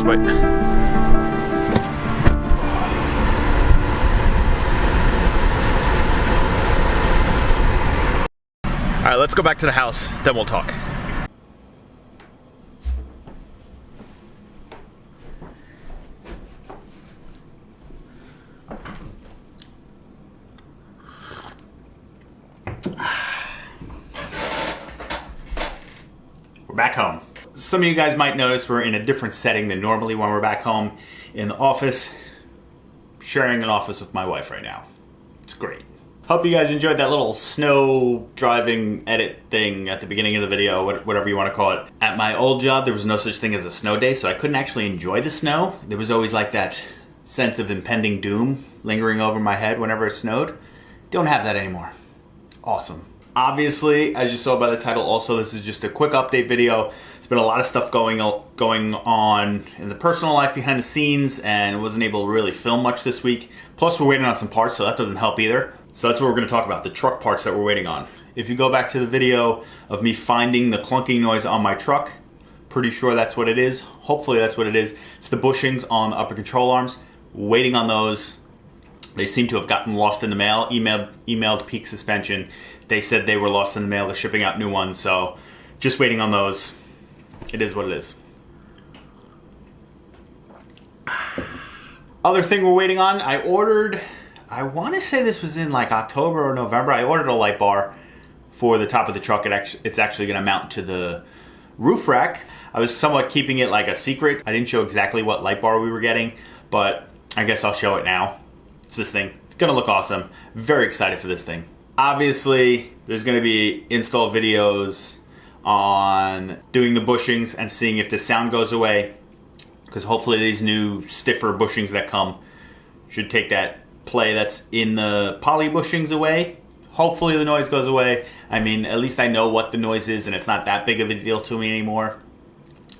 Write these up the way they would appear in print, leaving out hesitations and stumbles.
frostbite. All right, let's go back to the house, then we'll talk. We're back home. Some of you guys might notice we're in a different setting than normally when we're back home in the office. Sharing an office with my wife right now. It's great. Hope you guys enjoyed that little snow driving edit thing at the beginning of the video, whatever you want to call it. At my old job, there was no such thing as a snow day, so I couldn't actually enjoy the snow. There was always like that sense of impending doom lingering over my head whenever it snowed. Don't have that anymore. Awesome. Obviously, as you saw by the title also, this is just a quick update video. There's been a lot of stuff going on in the personal life behind the scenes and wasn't able to really film much this week. Plus, we're waiting on some parts, so that doesn't help either. So that's what we're going to talk about, the truck parts that we're waiting on. If you go back to the video of me finding the clunking noise on my truck, pretty sure that's what it is. Hopefully that's what it is. It's the bushings on the upper control arms. Waiting on those. They seem to have gotten lost in the mail. Emailed Peak Suspension. They said they were lost in the mail. They're shipping out new ones, so just waiting on those. It is what it is. Other thing we're waiting on, I ordered, I want to say this was in like October or November. I ordered a light bar for the top of the truck. It's actually going to mount to the roof rack. I was somewhat keeping it like a secret. I didn't show exactly what light bar we were getting, but I guess I'll show it now. It's this thing. It's going to look awesome. Very excited for this thing. Obviously, there's going to be install videos on doing the bushings and seeing if the sound goes away, because hopefully these new stiffer bushings that come should take that play that's in the poly bushings away. Hopefully the noise goes away. I mean, at least I know what the noise is and it's not that big of a deal to me anymore.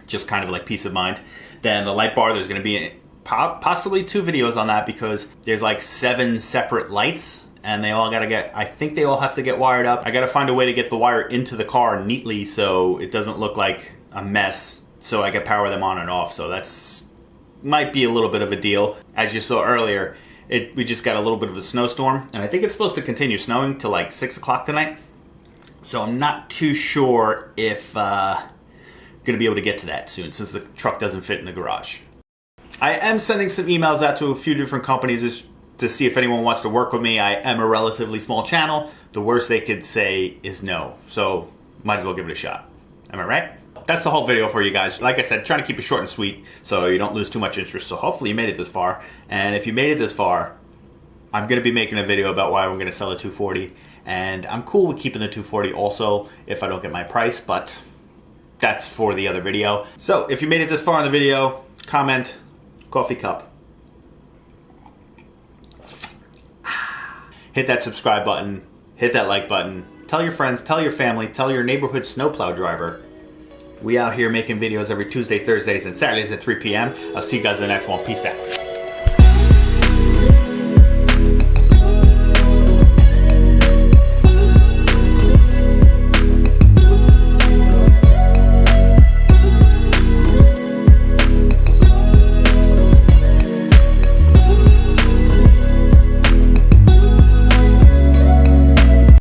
Just kind of like peace of mind. Then the light bar, there's going to be possibly 2 videos on that because there's like 7 separate lights and they all gotta get, I think they all have to get wired up. I gotta find a way to get the wire into the car neatly so it doesn't look like a mess, so I can power them on and off. So that's might be a little bit of a deal. As you saw earlier, we just got a little bit of a snowstorm and I think it's supposed to continue snowing till like 6 o'clock tonight. So I'm not too sure if gonna be able to get to that soon since the truck doesn't fit in the garage. I am sending some emails out to a few different companies to see if anyone wants to work with me. I am a relatively small channel. The worst they could say is no. So might as well give it a shot. Am I right? That's the whole video for you guys. Like I said, trying to keep it short and sweet so you don't lose too much interest. So hopefully you made it this far. And if you made it this far, I'm going to be making a video about why I'm going to sell a 240. And I'm cool with keeping the 240 also if I don't get my price, but that's for the other video. So if you made it this far in the video, comment, coffee cup. Hit that subscribe button, hit that like button, tell your friends, tell your family, tell your neighborhood snowplow driver. We out here making videos every Tuesday, Thursdays, and Saturdays at 3 p.m. I'll see you guys in the next one. Peace out.